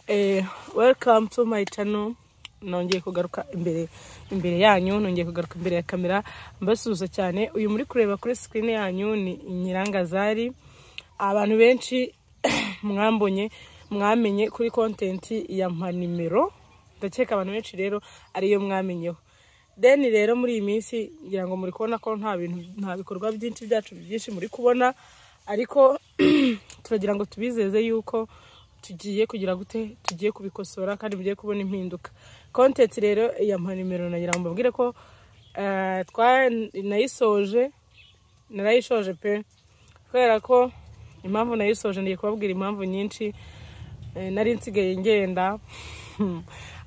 Welcome to my channel. Nongeye kugaruka imbere yanyu, nongeye kugaruka imbere ya kamera mbasuhuza cyane. Uyu muri kureba kuri screen yanyu ni Nyirangazari. Abantu benshi mwamenye kuri content ya Mpanimero. Ndakeka abantu benshi rero ariyo mwamenyeho. Then rero muri iyi minsi ngira ngo muri kubona ko nta bikorwa byinshi byacu byinshi muri kubona, ariko turagira ngo tubizeze yuko tugiye kugira gute, tugiye kubikosora kandi mugiye kubona impinduka. Content rero ya Mpanimero nagira ngo mbabwire ko narayishoje pe, kubera ko impamvu nayisoje ndiye kubabwira impamvu nyinshi. Nari nsigaye ngenda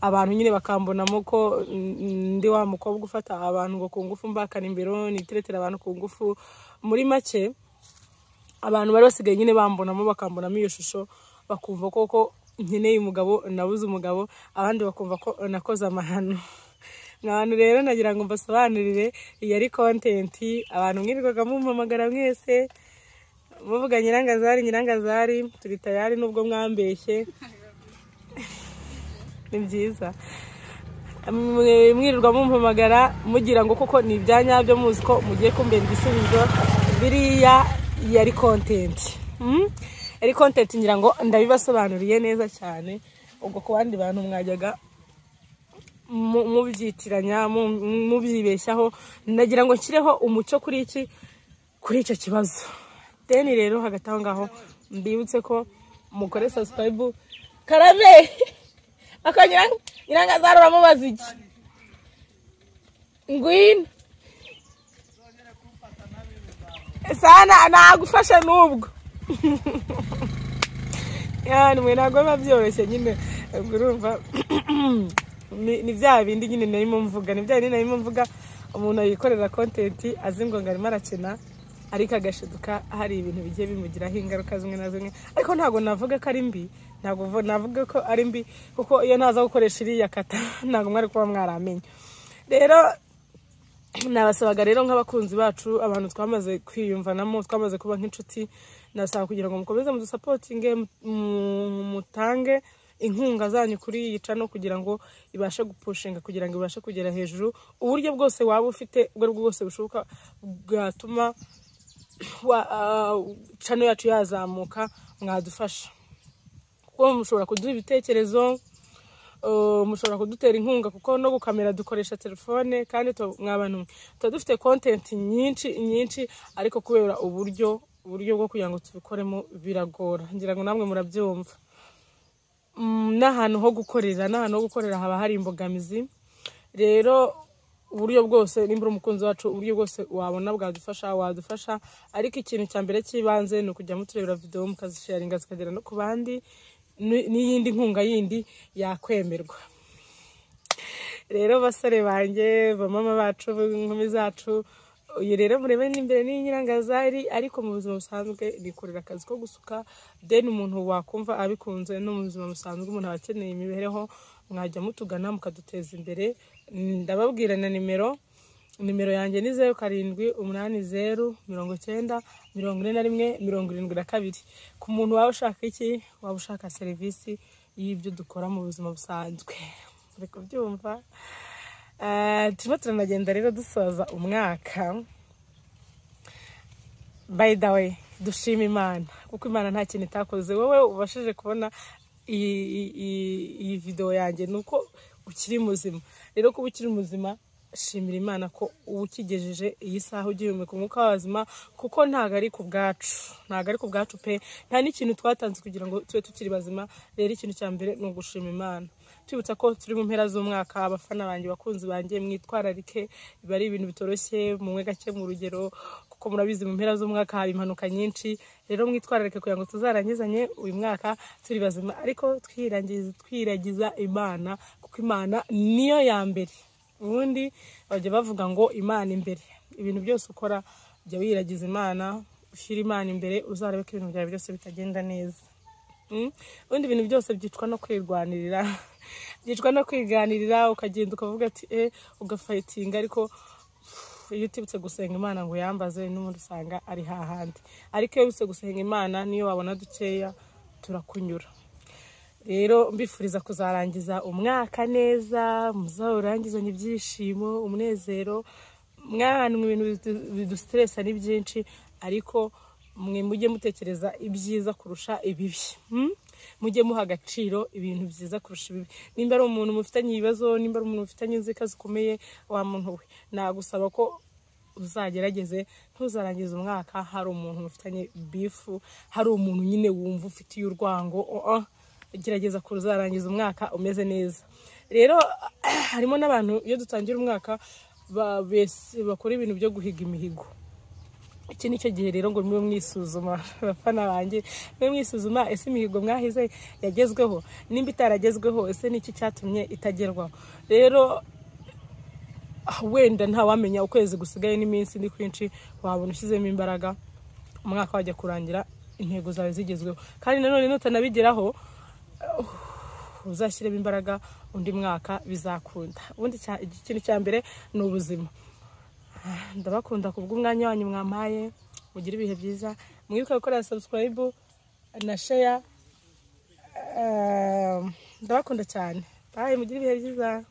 abantu nyine bakambonamo ko ndi wa mukobwa ufata abantu ngo ku ngufu mbakana imbero, niteretera abantu ku ngufu. Muri make abantu bari basigaye nyine bambonamo, bakambonamo iyo shusho, bakumva koko nkeneye umugabo, nabuze umugabo, abandi bakumva ko nakoze amahano. N'abantu rero nagira ngo mbasobanurire iyi ari content. Abantu mwirirwaga mumpamagara mwese muvuga Nyirangazari, turi tayari nubwo mwambeshye. Ni byiza mwirirwa mumpamagara mugira ngo koko ni ibyanyabyo, muzi ko mugiye kumbera igisubizo. Biriya yari content. Eri content ngira ngo ndabibasobanuriye neza cyane. Ubwo ku bandi bantu mwajyaga mubyitiranya mubyibeshyaho, nagira ngo nshyireho umuco kuri icyo kibazo. Then rero hagati aho ngaho mbibutse ko mukore subscribe. Karame Nyirangazari uramubaza iki? Ngwino sana nagufasha nubwo. Yani mwe ntago babyoroshye nyine, urumva ni bya bindi nyine narimo mvuga. Umuntu ayikorera content azi ngo ngarimo arakena, ariko agashiduka hari ibintu bigiye bimugiraho ingaruka zimwe na zimwe. Ariko ntago navuga ko ari mbi, ntago navuga ko ari mbi, kuko iyo naza gukoresha iriya kata ntago mwari kuba mwaramenye. Rero nabasabaga rero nk'abakunzi bacu, abantu twamaze kwiyumvanamo, twamaze kuba nk'inshuti, nasaba kugira ngo mukomeze mudusapotinge, mutange inkunga zanyu kuri iyi channel kugira ngo ibashe gupushinga, kugira ngo ibashe kugera hejuru. Uburyo bwose waba ufite ubwo bwose bushoboka bwatuma channel yacu yazamuka, mwadufasha. Kuko mushobora kuduha ibitekerezo, mushobora kudutera inkunga, kuko no gukamera dukoresha telefone, kandi mwabantu dufite content nyinshi, ariko kubera uburyo bwo kugira ngo tubikoremo biragora. Ngira ngo namwe murabyumva. N'ahantu ho gukorera haba hari imbogamizi. Rero uburyo bwose, nimbura umukunzi wacu, uburyo bwose wabona wadufasha. Ariko ikintu cya mbere cy'ibanze ni ukujya muturebera video mukazisharinga zikagera no ku bandi, n'iyindi nkunga yindi yakwemerwa. Rero basore banjye, bamama bacu, inkumi zacu, uyu rero murebe n'imbere ni Nyirangazari, ariko mu buzima busanzwe nikorera akazi ko gusuka. Then umuntu wakumva abikunze no mu buzima busanzwe, umuntu abakeneye imibereho, mwajya mutugana mukaduteza imbere. Ndababwira na nimero yanjye ni 0780904172. ku muntu waba ushaka iki, waba ushaka serivisi y'ibyo dukora mu buzima busanzwe. Muri kubyumva. Turimo turanagenda rero dusoza umwaka. By the way, dushima Imana, kuko Imana nta kintu itakoze. Wowe ubashije kubona iyi video yanjye nuko ukiri muzima. Rero kuba ukiri muzima, shimira Imana ko ukigejeje iyi saha ugihumeka umwuka w'abazima, kuko ntago ari ku bwacu pe, nta n'ikintu twatanze kugira ngo tube tukiri bazima. Rero ikintu cya mbere ni ugushima Imana. Twibutsa ko turi mu mpera z'umwaka. Abafana banjye, bakunzi banjye, mwitwararike, biba ari ibintu bitoroshye, mumwe gake mu rugero, kuko murabizi mu mpera z'umwaka haba impanuka nyinshi. Rero mwitwararike kugira ngo tuzarangizanye uyu mwaka turi bazima, ariko twiragiza Imana, kuko Imana niyo ya mbere. Ubundi bajya bavuga ngo Imana imbere. Ibintu byose ukora jya wiragiza Imana, ushyira Imana imbere, uzarebe ko ibintu byawe byose bitagenda neza. Ubundi ibintu byose byicwa no kwiganirira, ukagenda ukavuga ati ugafightinga, ariko iyo utibutse gusenga Imana ngo yambaze, n'umuntu usanga ari hahandi. Ariko iyo utibutse gusenga Imana, niyo wabona dukeya turakunyura. rero mbifuriza kuzarangiza umwaka neza, muzawurangizanye ibyishimo, umunezero. Mwana ibintu bidustressa ni byinshi, ariko mwe mujye mutekereza ibyiza kurusha ibibi. Mujye muha agaciro ibintu byiza kurusha ibibi. Nimba ari umuntu mufitanye ibibazo, nimba ari umuntu mufitanye inzika zikomeye, wa muntu we nagusaba ko uzagerageze ntuzarangiza umwaka hari umuntu mufitanye bifu, hari umuntu nyine wumva ufitiye urwango. Gerageza kuzarangiza umwaka umeze neza. Rero harimo n'abantu iyo dutangira umwaka bakora ibintu byo guhiga imihigo. Iki nicyo gihe rero ngo mwe mwisuzuma, bafana banjye, mwe mwisuzuma ese imihigo mwahize yagezweho, nimba itaragezweho ese niki cyatumye itagerwaho. Rero wenda nta wamenya ukwezi gusigaye n'iminsi ndi kwinshi, wabona ushyizemo imbaraga umwaka wajya kurangira intego zawe zigezweho. Kandi nanone nutanabigeraho uzashyiremo imbaraga, undi mwaka bizakunda. Ubundi ikintu cya mbere ni ubuzima. Ndabakunda kubw'umwanya wanyu mwampaye, mugira ibihe byiza. Mwibuke gukora subscribe na share. Ndabakunda cyane. Bye, mugira ibihe byiza.